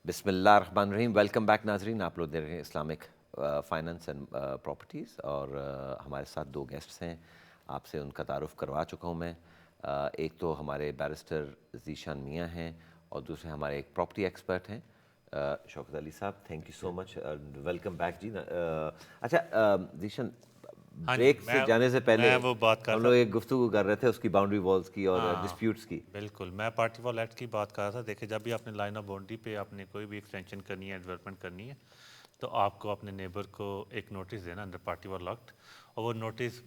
بسم اللہ الرحمن الرحیم. ویلکم بیک ناظرین. آپ لوگ دیکھ رہے ہیں اسلامک فائنانس اینڈ پراپرٹیز اور ہمارے ساتھ دو گیسٹس ہیں. آپ سے ان کا تعارف کروا چکا ہوں میں. ایک تو ہمارے بیرسٹر ذیشان میاں ہیں اور دوسرے ہمارے ایک پراپرٹی ایکسپرٹ ہیں شوکت علی صاحب. Thank you so much. Welcome back جی. اچھا ذیشان, بریک سے جانے سے پہلے ہم لوگ ایک گفتگو کر رہے تھے اس کی باؤنڈری والز کی اور ڈسپیوٹس کی. بالکل, میں پارٹی وال ایکٹ کی بات کر رہا تھا. دیکھیں, جب بھی آپ نے لائن آف باؤنڈری پہ آپ نے کوئی بھی ایکسٹینشن کرنی ہے, ڈیولپمنٹ کرنی ہے, تو آپ کو اپنے نیبر کو ایک نوٹس دینا انڈر پارٹی وال ایکٹ. اور وہ نوٹس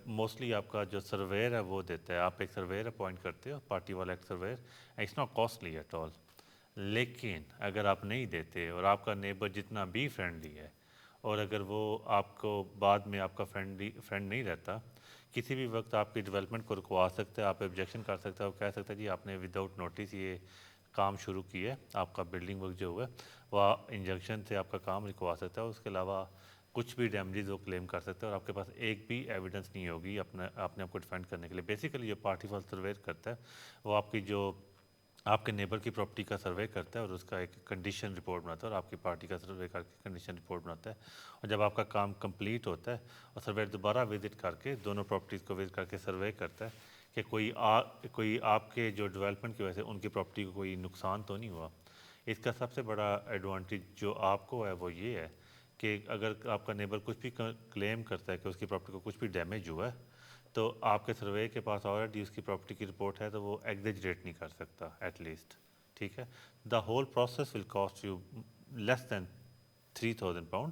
موسٹلی آپ کا جو سرویئر ہے وہ دیتا ہے. آپ ایک سرویئر اپوائنٹ کرتے ہو, party wall act surveyor. It's not costly at all. لیکن اگر آپ نہیں دیتے اور آپ کا نیبر جتنا بھی فرینڈلی ہے, اور اگر وہ آپ کو بعد میں آپ کا فرینڈ نہیں رہتا, کسی بھی وقت آپ کی ڈیولپمنٹ کو رکوا سکتا ہے, آپ آبجیکشن کر سکتے ہیں, وہ کہہ سکتے ہیں جی آپ نے وداؤٹ نوٹس یہ کام شروع کیا ہے, آپ کا بلڈنگ ورک جو ہوا ہے وہ انجنکشن سے آپ کا کام رکوا سکتا ہے. اس کے علاوہ کچھ بھی ڈیمیجز وہ کلیم کر سکتے ہیں اور آپ کے پاس ایک بھی ایویڈنس نہیں ہوگی اپنے آپ کو ڈیفینڈ کرنے کے لیے. بیسیکلی جو پارٹی وال سروے کرتا ہے وہ آپ کی جو آپ کے نیبر کی پراپرٹی کا سروے کرتا ہے اور اس کا ایک کنڈیشن رپورٹ بناتا ہے, اور آپ کی پارٹی کا سروے کر کے کنڈیشن رپورٹ بناتا ہے. اور جب آپ کا کام کمپلیٹ ہوتا ہے اور سروے دوبارہ وزٹ کر کے دونوں پراپرٹیز کو وزٹ کر کے سروے کرتا ہے کہ کوئی آپ کے جو ڈیولپمنٹ کی وجہ سے ان کی پراپرٹی کو کوئی نقصان تو نہیں ہوا. اس کا سب سے بڑا ایڈوانٹیج جو آپ کو ہے وہ یہ ہے کہ اگر آپ کا نیبر کچھ بھی کلیم کرتا ہے کہ اس کی پراپرٹی کو کچھ بھی ڈیمیج ہوا ہے, تو آپ کے سروے کے پاس آلریڈی اس کی پراپرٹی کی رپورٹ ہے, تو وہ ایگزیجریٹ نہیں کر سکتا ایٹ لیسٹ. ٹھیک ہے, the whole process will cost you less than £3,000.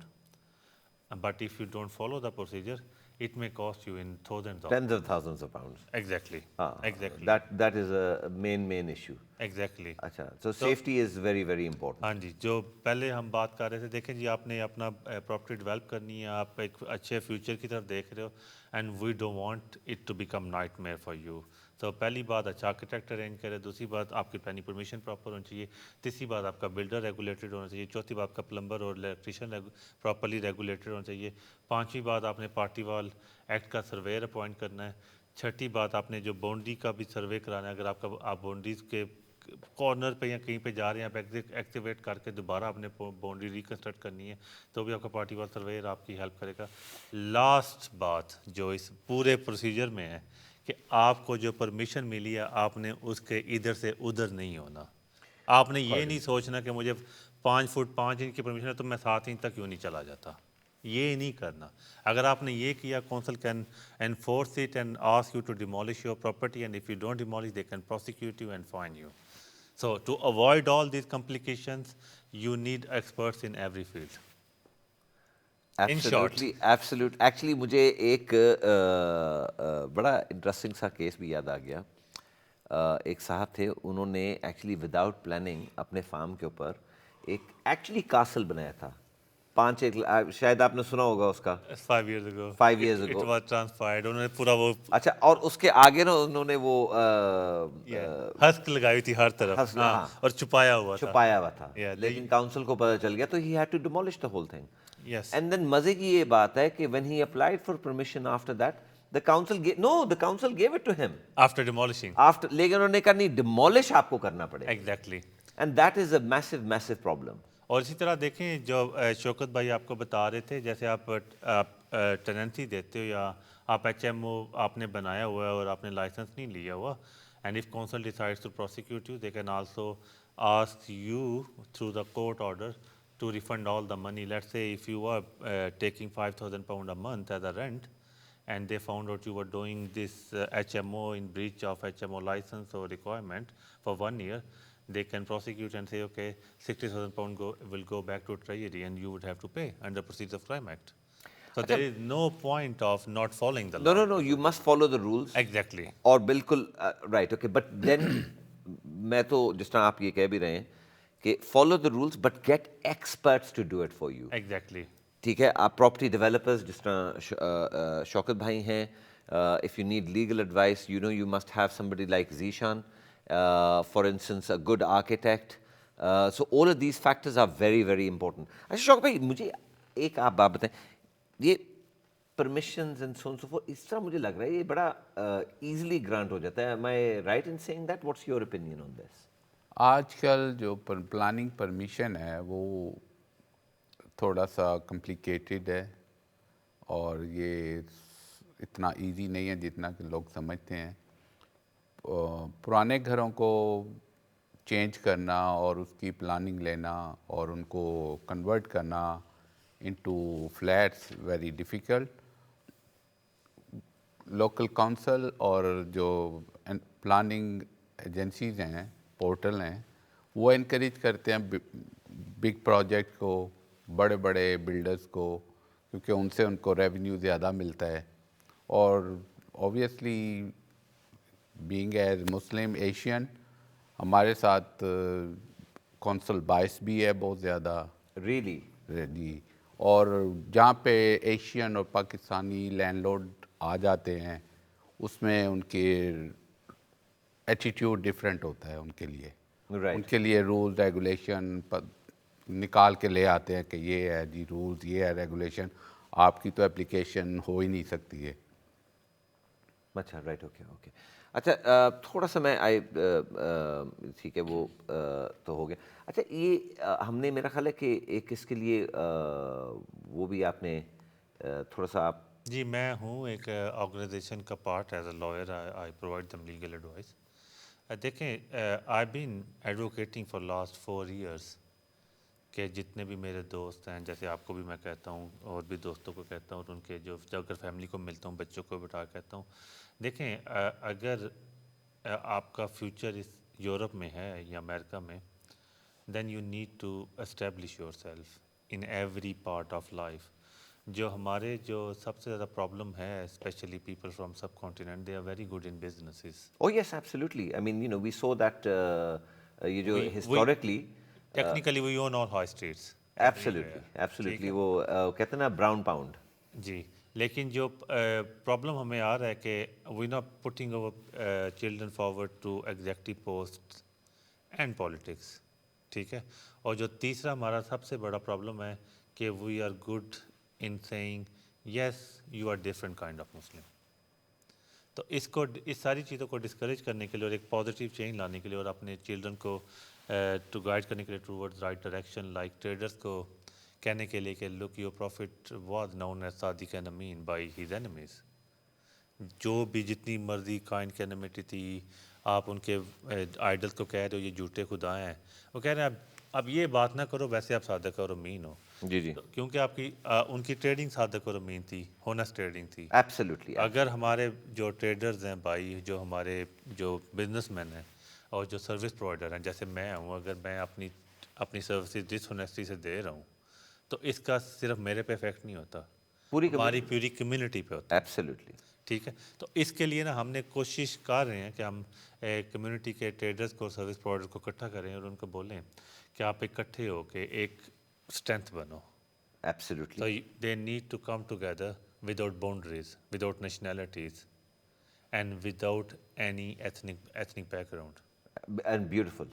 But if you don't follow the procedure, it may cost you in thousands of Tens of thousands of pounds. Exactly. Exactly. That is a main issue. Exactly. اچھا, so safety is very important. ہاں جی, جو پہلے ہم بات کر رہے تھے, دیکھیں جی آپ نے اپنا پراپرٹی ڈیولپ کرنی ہے, آپ ایک اچھے فیوچر کی طرف دیکھ رہے ہو, and we don't want it to become nightmare for you. تو پہلی بات اچھا آرکیٹیکٹ ارینج کرے, دوسری بات آپ کی پلاننگ پرمیشن پراپر ہونی چاہیے, تیسری بات آپ کا بلڈر ریگولیٹڈ ہونا چاہیے, چوتھی بات کا پلمبر اور الیکٹریشین پراپرلی ریگولیٹڈ ہونا چاہیے, پانچویں بات آپ نے پارٹی وال ایکٹ کا سرویئر اپوائنٹ کرنا ہے, چھٹی بات آپ نے جو باؤنڈری کا بھی سروے کرانا ہے. اگر آپ باؤنڈریز کے کارنر پہ یا کہیں پہ جا رہے ہیں, آپ ایکٹیویٹ کر کے دوبارہ آپ نے باؤنڈری ریکنسٹرکٹ کرنی ہے, تو بھی آپ کا پارٹی وال سرویئر آپ کی ہیلپ کرے گا. لاسٹ بات جو اس پورے پروسیجر میں ہے کہ آپ کو جو پرمیشن ملی ہے, آپ نے اس کے ادھر سے ادھر نہیں ہونا. آپ نے یہ نہیں سوچنا کہ مجھے 5 فٹ 5 انچ کی پرمیشن ہے تو میں 7 انچ تک کیوں نہیں چلا جاتا. یہ نہیں کرنا. اگر آپ نے یہ کیا, council can enforce it and ask you to demolish your property, and if you don't demolish they can prosecute you and fine you. So to avoid all these complications, you need experts in every field. In short. Absolutely. Actually مجھے ایک بڑا interesting سا case بھی یاد آ گیا. ایک صاحب تھے, انہوں نے ایکچولی وداؤٹ پلاننگ اپنے فارم کے اوپر ایک ایکچولی کاسل بنایا تھا. 5 شاید آپ نے سنا ہوگا اس کا. 5 years ago. 5 years It ago. was transpired. انہوں نے پورا وہ اچھا, اور اس کے آگے نا انہوں نے وہ ہسک لگائی تھی ہر طرف, اور چھپایا ہوا تھا. لیکن کاؤنسل کو پتہ چل گیا تو he had to demolish the whole thing. Yes. And then مزے کی یہ بات ہے کہ when he applied for permission after that, the council gave it to him. After demolishing. لیکن انہوں نے کہا نہیں, demolish آپ کو کرنا پڑے. Exactly. And that is a massive problem. اور اسی طرح دیکھیں جو شوکت بھائی آپ کو بتا رہے تھے, جیسے آپ ٹیننسی دیتے ہو یا آپ ایچ ایم او آپ نے بنایا ہوا ہے اور آپ نے لائسنس نہیں لیا ہوا, and if council decides to prosecute you, they can also ask you through the court order to refund all the money. Let's say if you are taking £5,000 a month as a rent, and they found out you were doing this HMO in breach of HMO license or requirement for 1 year, they can prosecute and say, okay, £60,000 will go back to Treasury and you would have to pay under Proceeds of Crime Act. So there is no point of not following the law. No, you must follow the rules. Exactly. اور بالکل right, okay, but then میں تو جس طرح آپ یہ کہہ بھی رہے ہیں کہ follow the rules but get experts to do it for you. Exactly. ٹھیک ہے, آپ پراپرٹی ڈیولپرز جس طرح شوکت بھائی ہیں, if you need legal advice, you must have somebody like Zeeshan, for instance a good architect. So all of these factors are very important. اچھا شوکت بھائی, مجھے ایک آپ بات بتائیں, یہ پرمیشنز اینڈ سو فور اس طرح مجھے لگ رہا ہے یہ بڑا ایزیلی گرانٹ ہو جاتا ہے. Am I right in saying that? What's your opinion on this? آج کل جو پلاننگ پرمیشن ہے وہ تھوڑا سا کمپلیکیٹڈ ہے، اور یہ اتنا ایزی نہیں ہے جتنا کہ لوگ سمجھتے ہیں۔ پرانے گھروں کو چینج کرنا اور اس کی پلاننگ لینا اور ان کو کنورٹ کرنا into flats very difficult. Local council اور جو پلاننگ ایجنسیز ہیں، پورٹل ہیں، وہ انکریج کرتے ہیں بگ پروجیکٹ کو، بڑے بڑے بلڈرز کو، کیونکہ ان سے ان کو ریونیو زیادہ ملتا ہے۔ اور obviously being as Muslim Asian, ہمارے ساتھ کونسل باعث بھی ہے بہت زیادہ ریئلی؟ جی۔ اور جہاں پہ ایشین اور پاکستانی لینڈ لارڈ آ جاتے ہیں، اس میں ان کے ایٹیٹیوڈ ڈیفرنٹ ہوتا ہے ان کے لیے۔ In right. کے لیے رول ریگولیشن نکال کے لے آتے ہیں کہ یہ ہے جی رولز، یہ ہے ریگولیشن، آپ کی تو اپلیکیشن ہو ہی نہیں سکتی ہے۔ اچھا، رائٹ، اوکے اوکے. اچھا، تھوڑا سا میں ٹھیک ہے، وہ تو ہو گیا. اچھا، یہ ہم نے، میرا خیال ہے کہ ایک اس کے لیے وہ بھی آپ نے تھوڑا سا آپ. جی، میں ہوں ایک آرگنائزیشن کا part as a lawyer. I provide them legal advice. دیکھیں، I been advocating for last 4 years کہ جتنے بھی میرے دوست ہیں، جیسے آپ کو بھی میں کہتا ہوں اور بھی دوستوں کو کہتا ہوں، اور ان کے جو اگر فیملی کو ملتا ہوں، بچوں کو بٹھا کہتا ہوں، دیکھیں اگر آپ کا فیوچر اس یورپ میں ہے یا امریکہ میں، then you need to establish your self in every part of life. جو ہمارے جو سب سے زیادہ پرابلم ہے، especially people from subcontinent, they are very good in businesses. Oh yes, absolutely. I mean, we saw that یہ جو we historically. Technically we own all high streets everywhere. Absolutely ٹھیک absolutely, ہے وہ کہتے ہیں نا brown pound. جی. لیکن جو پرابلم ہمیں آ رہا ہے کہ we not putting over children forward to executive post and politics. ٹھیک ہے. اور جو تیسرا ہمارا سب سے بڑا پرابلم ہے کہ we are good in seeing yes you are different kind of Muslim. تو اس ساری چیزوں کو ڈسکریج کرنے کے لیے اور ایک پازیٹیو چینج لانے کے لیے اور اپنے چلڈرن کو ٹو گائڈ کرنے کے لیے towards right direction, like traders کو کہنے کے لیے کہ look your profit was known as صادق این امین بائی ہز اینیمیز. جو بھی جتنی مرضی کائنڈ کی انیمیٹی تھی، آپ ان کے آئیڈلس کو کہہ رہے ہو یہ جھوٹے خدا ہیں، وہ کہہ رہے ہیں اب یہ بات نہ کرو، ویسے آپ صادق اور امین ہو. جی جی، کیونکہ آپ کی ان کی ٹریڈنگ صادق اور امین تھی، ہونیسٹ ٹریڈنگ تھی. ایبسلیوٹلی. اگر ہمارے جو ٹریڈرز ہیں بھائی، جو ہمارے جو بزنس مین ہیں اور جو سروس پرووائڈر ہیں، جیسے میں ہوں، اگر میں اپنی سروسز ڈس ہونیسٹی سے دے رہا ہوں، تو اس کا صرف میرے پہ افیکٹ نہیں ہوتا، پوری ہماری پوری کمیونٹی پہ ہوتا ہے. ایبسلیوٹلی. ٹھیک ہے. تو اس کے لیے نا ہم نے کوشش کر رہے ہیں کہ ہم کمیونٹی کے ٹریڈرز کو، سروس پرووائڈر کو اکٹھا کریں اور ان کو بولیں کہ آپ اکٹھے ہو کے ایک اسٹرینتھ بنو. Absolutely. So they need to come together without boundaries, without nationalities, and without any ethnic background. And beautiful.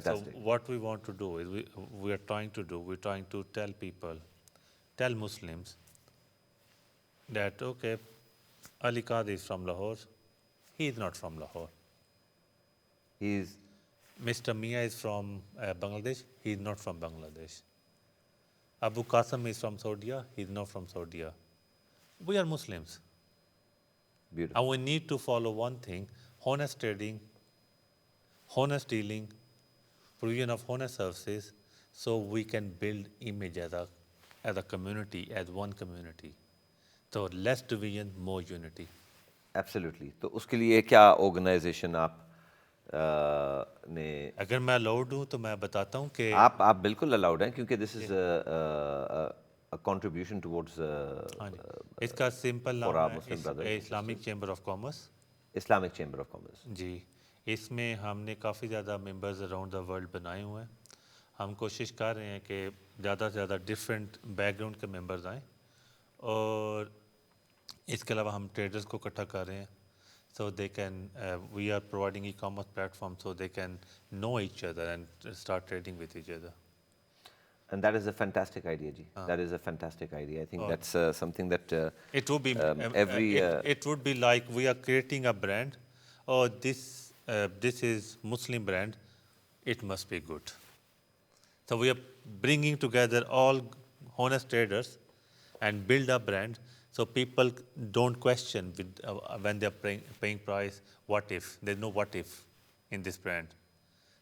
So what we want to do is we're trying to tell Muslims that okay, Ali Qadi is from Lahore, he is not from Lahore. He is. Mr. Mia is from Bangladesh, he is not from Bangladesh. Abu Qasim is from Saudi, he is not from Saudi. We are Muslims. Beautiful. And we need to follow one thing: honest trading, honest dealing, provision of honest services, so we can build image as a community, as one community. So less division, more unity. Absolutely. تو اس کے لیے کیا organization آپ نے؟ اگر میں allowed ہوں تو میں بتاتا ہوں کہ آپ بالکل الاؤڈ ہیں، کیونکہ دس از کنٹریبیوشن ٹورڈز ہاں جی، اس کا سمپل فار نام آور ہے مسلم brothers. Islamic chamber of commerce. Islamic chamber of commerce. جی. اس میں ہم نے کافی زیادہ ممبرز اراؤنڈ دا ورلڈ بنائے ہوئے ہیں. ہم کوشش کر رہے ہیں کہ زیادہ سے زیادہ ڈفرینٹ بیک گراؤنڈ کے ممبرز آئیں، اور اس کے علاوہ ہم ٹریڈرز کو اکٹھا کر رہے ہیں. So they can we are providing e commerce platform so they can know each other and start trading with each other. And that is a fantastic idea, ji. That is a fantastic idea. I think that's something that It would be every it would be like we are creating a brand, or this is Muslim brand, it must be good. So we are bringing together all honest traders and build a brand so people don't question when they're paying price, what if? There's no what if in this brand.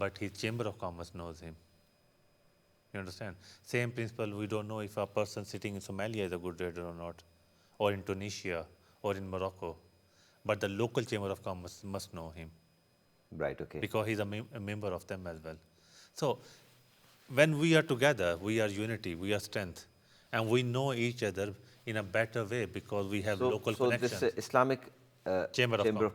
but his chamber of commerce knows him. You understand? Same principle, we don't know if a person sitting in Somalia is a good trader or not, or in Tunisia, or in Morocco, but the local chamber of commerce must know him. Right, okay. Because he's a member of them as well. So when we are together, we are unity, we are strength, and we know each other in a better way because we have local connections. So this Islamic Chamber of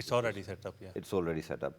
It's already set up, yeah. It's already set up.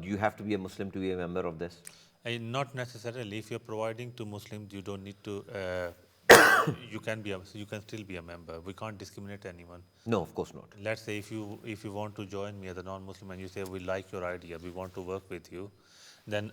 do you have to be a Muslim to be a member of this? Not necessarily. If you're providing to Muslims, you don't need to. You can still be a member. We can't discriminate anyone. No, of course not. Let's say if you want to join me as a non-Muslim and you say we like your idea, we want to work with you, then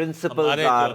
principles are.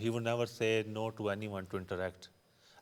he would never say no to anyone to interact.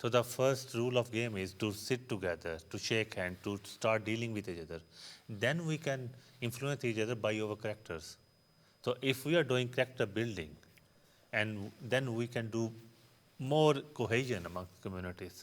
So the first rule of game is to sit together, to shake hands, to start dealing with each other. Then we can influence each other by our characters. So if we are doing character building, and then we can do more cohesion among communities.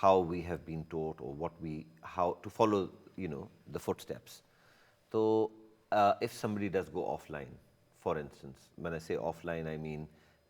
how we have been taught or how to follow the footsteps. So if somebody does go offline, for instance, when I say offline I mean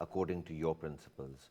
according to your principles,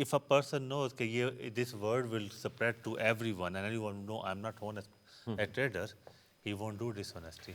if a person knows that this word will spread to everyone and everyone know I'm not honest a trader, he won't do dishonesty.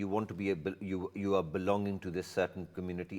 you want to be you are belonging to this certain community.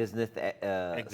business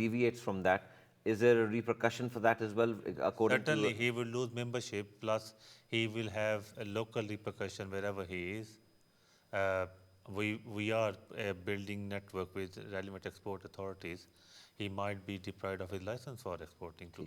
deviates from that, is there a repercussion for that as well? According Certainly he will lose membership, plus he will have a local repercussion wherever he is. We are building network with relevant export authorities. He might be deprived of his license for exporting too.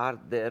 are there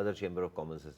other chamber of commerce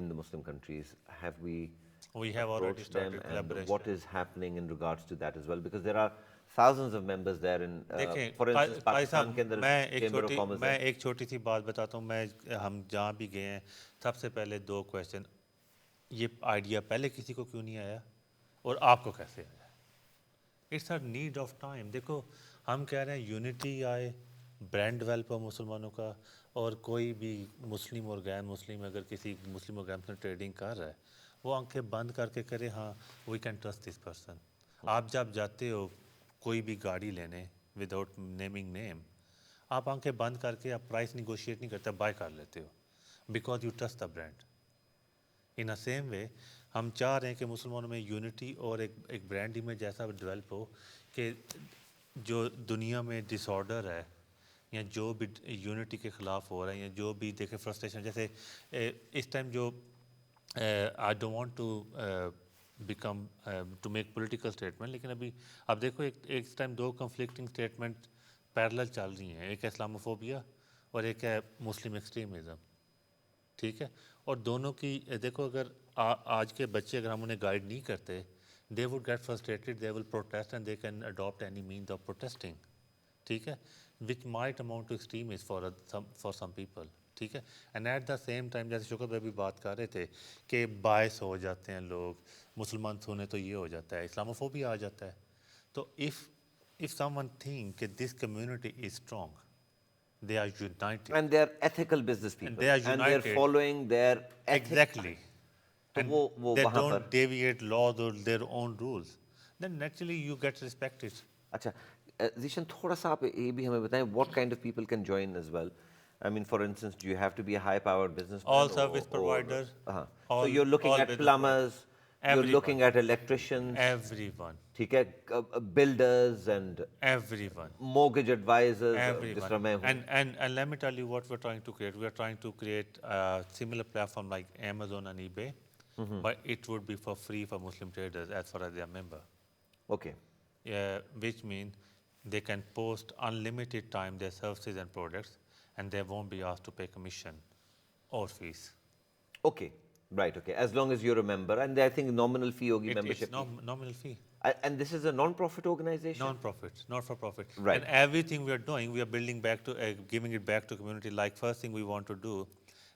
in the Muslim countries, have we We have already approached them, started and collaboration. what is happening in regards to that as well? Because there are thousands of members there in, دیکھیں for instance, قاضی صاحب Pakistan کے اندر Chamber of Commerce میں ہے. ایک چھوٹی سی بات بتاتا ہوں. ہم جہاں بھی گئے ہیں سب سے پہلے 2 کویشچن, یہ آئیڈیا پہلے کسی کو کیوں نہیں آیا اور آپ کو کیسے آیا؟ It's a need of time. دیکھو ہم کہہ رہے ہیں یونٹی آئے, برانڈ ڈیولپ ہو مسلمانوں کا, اور کوئی بھی مسلم اور غیر مسلم اگر کسی مسلم اور غیر مسلم ٹریڈنگ کر رہا ہے وہ آنکھیں بند کر کے کرے, ہاں we can trust this person. آپ جب جاتے ہو کوئی بھی گاڑی لینے وداؤٹ نیمنگ نیم, آپ آنکھیں بند کر کے آپ پرائس نیگوشیٹ نہیں کرتے, بائی کر لیتے ہو because you trust the brand. In a same way ہم چاہ رہے ہیں کہ مسلمانوں میں یونٹی اور ایک برانڈ امیج ایسا ڈیولپ ہو کہ جو دنیا میں ڈس آرڈر ہے یا جو بھی یونٹی کے خلاف ہو رہا ہے یا جو بھی دیکھے فرسٹریشن, جیسے اس ٹائم جو I don't want to become to make political statement, لیکن ابھی اب دیکھو ایک ٹائم 2 کنفلکٹنگ اسٹیٹمنٹ پیرلل چل رہی ہیں, ایک ہے اسلاموفوبیا اور ایک ہے مسلم ایکسٹریمزم. ٹھیک ہے, اور دونوں کی دیکھو اگر آج کے بچے اگر ہم انہیں گائیڈ نہیں کرتے, they would get frustrated, they will protest and they can adopt any means of protesting. ٹھیک ہے, which might amount to extremes for some people. ٹھیک ہے, and at the same time جیسے شکر بھائی بھی بات کر رہے تھے کہ باعث ہو جاتے ہیں لوگ, مسلمان سنے تو یہ ہو جاتا ہے, اسلاموفوبیا آ جاتا ہے. تو if someone think کہ this community is strong, they are united. And they are ethical business And people. they are And they are united. following their ethics. Exactly. تو And وہ they وہاں پر don't deviate laws or their own rules. Then naturally you get respected. اچھا ذیشان تھوڑا سا آپ یہ بھی ہمیں بتائیں what kind of people can join as well. I mean, for instance, do you have to be a high-powered businessman? All service providers. So you're looking all at business plumbers, you're Everyone. looking at electricians, Everyone. ٹھیک ہے, builders and Everyone. mortgage advisors, جس Everyone. طرح میں ہوں. And let me tell you what we're trying to create. We are trying to create a similar platform like Amazon and eBay, but it would be for free for Muslim traders as far as they are member. Okay. Which means they can post unlimited time their services and products, and they won't be asked to pay commission or fees. Okay. Right, okay. As long as you're a member, and I think nominal fee hogi membership. It's nominal fee. And this is a non-profit organization? Non-profit, not for profit. Right. And everything we are doing, we are building back to, giving it back to community. Like first thing we want to do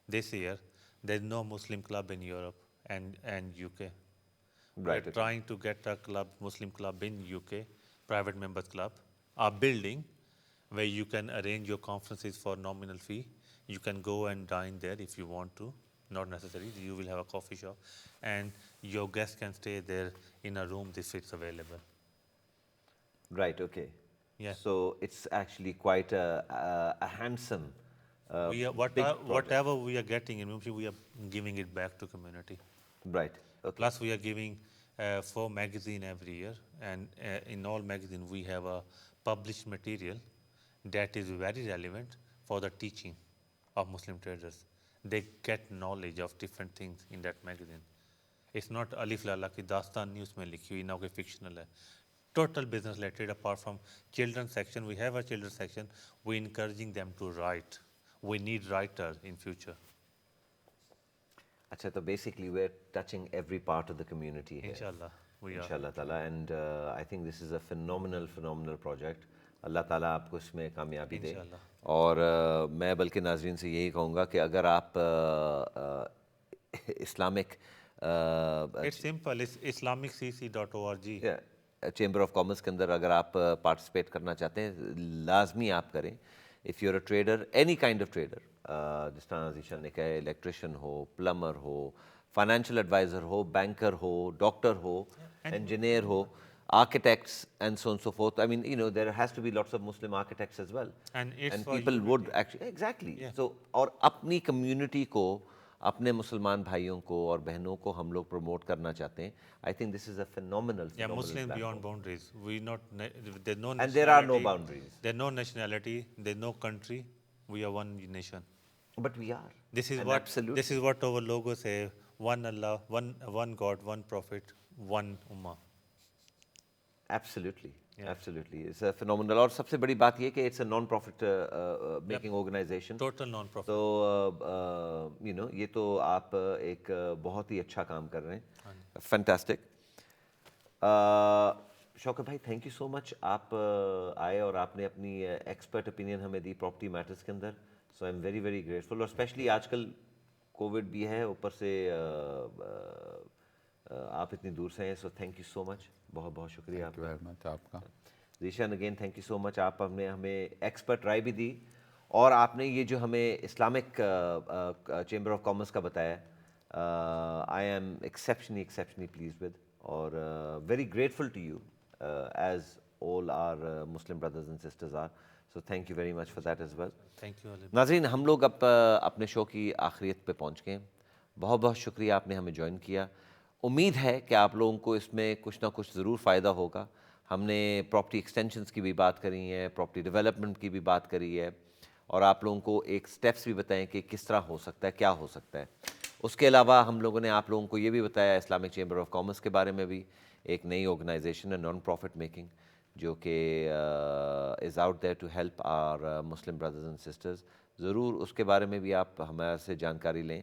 this year, there's no Muslim club in Europe and UK. Right, We're okay. trying to get a club, Muslim club in UK, private members club, a building where you can arrange your conferences for nominal fee. You can go and dine there if you want to. Not necessary, you will have a coffee shop, and your guests can stay there in a room if it's available. Right, okay. Yeah. So it's actually quite a handsome We are, big project. whatever we are getting in Mumbai, we are giving it back to community. Right, okay. Plus we are giving 4 magazine every year, and in all magazine we have a published material that is very relevant for the teaching of Muslim traders. They get knowledge of different things in that magazine. It's not Alif Lala ki Dastan news mein likhi hui, now ke fictional hai. Total business related. Apart from children's section, we have a children's section. We're encouraging them to write. We need writers in future. Acha, so basically we're touching every part of the community here. Inshallah, we are. Inshallah ta'ala. And I think this is a phenomenal project. اللہ تعالیٰ آپ کو اس میں کامیابی دے. اور میں بلکہ ناظرین سے یہی کہوں گا کہ اگر آپ Islamic simple islamicCC.org chamber of commerce کے اندر اگر آپ پارٹیسپیٹ کرنا چاہتے ہیں لازمی آپ کریں. If you are a trader, any kind of trader, جس طرح ذیشان نے کہا ہے, الیکٹریشین ہو, پلمر ہو, فائنینشیل ایڈوائزر ہو, بینکر ہو, ڈاکٹر ہو, انجینئر ہو, architects and so on and so forth. I mean, you know, there has to be lots of Muslim architects as well. And it's for people unity. would actually, exactly. Yeah. So, اور اپنی community کو, اپنے مسلمان بھائیوں کو اور بہنوں کو ہم لوگ پروموٹ کرنا چاہتے ہیں. I think this is a phenomenal Muslim platform. beyond boundaries. We not there's no And there are no boundaries. There's no nationality. There's no country. We are one nation. But we are. This is And what absolutely. this is what our logo say. One Allah, one God, one Prophet, one Ummah. Absolutely, absolutely. It's a phenomenal. اور سب سے بڑی بات یہ کہ it's a non-profit making organization. Total non profit. تو یہ تو آپ ایک بہت ہی اچھا کام کر رہے ہیں. فینٹاسٹک. شوکت بھائی تھینک یو سو مچ. آپ آئے اور آپ نے اپنی ایکسپرٹ اوپینین ہمیں دی پراپرٹی میٹرز کے اندر. So I am very very grateful. اور اسپیشلی آج کل کووڈ بھی ہے اوپر سے آپ اتنی دور سے ہیں. So thank you so much. بہت بہت شکریہ آپ کا. آپ کا Zeeshan again thank you so much. آپ نے ہمیں ایکسپرٹ رائے بھی دی اور آپ نے یہ جو ہمیں اسلامک چیمبر آف کامرس کا بتایا I am exceptionally pleased with اور very grateful to you as all our Muslim brothers and sisters are. So thank you very much for that as well. Thank you. ناظرین ہم لوگ اب اپنے شو کی آخریت پہ پہنچ گئے ہیں. بہت بہت شکریہ آپ نے ہمیں جوائن کیا. امید ہے کہ آپ لوگوں کو اس میں کچھ نہ کچھ ضرور فائدہ ہوگا. ہم نے پراپرٹی ایکسٹینشنز کی بھی بات کری ہے, پراپرٹی ڈیولپمنٹ کی بھی بات کری ہے اور آپ لوگوں کو ایک سٹیپس بھی بتائیں کہ کس طرح ہو سکتا ہے, کیا ہو سکتا ہے. اس کے علاوہ ہم لوگوں نے آپ لوگوں کو یہ بھی بتایا اسلامک چیمبر آف کامرس کے بارے میں بھی. ایک نئی آرگنائزیشن ہے نان پروفٹ میکنگ جو کہ is out there to help our Muslim brothers and sisters. ضرور اس کے بارے میں بھی آپ ہمارے سے جانکاری لیں.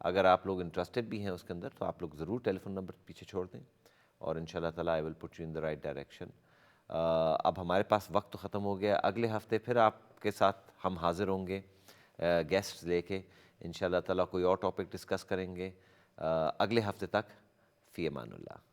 اگر آپ لوگ انٹرسٹڈ بھی ہیں اس کے اندر تو آپ لوگ ضرور ٹیلی فون نمبر پیچھے چھوڑ دیں اور ان شاء اللہ تعالیٰ I will put you in the right direction. اب ہمارے پاس وقت تو ختم ہو گیا. اگلے ہفتے پھر آپ کے ساتھ ہم حاضر ہوں گے گیسٹس لے کے. ان شاء اللہ تعالیٰ کوئی اور ٹاپک ڈسکس کریں گے. اگلے ہفتے تک فی امان اللہ.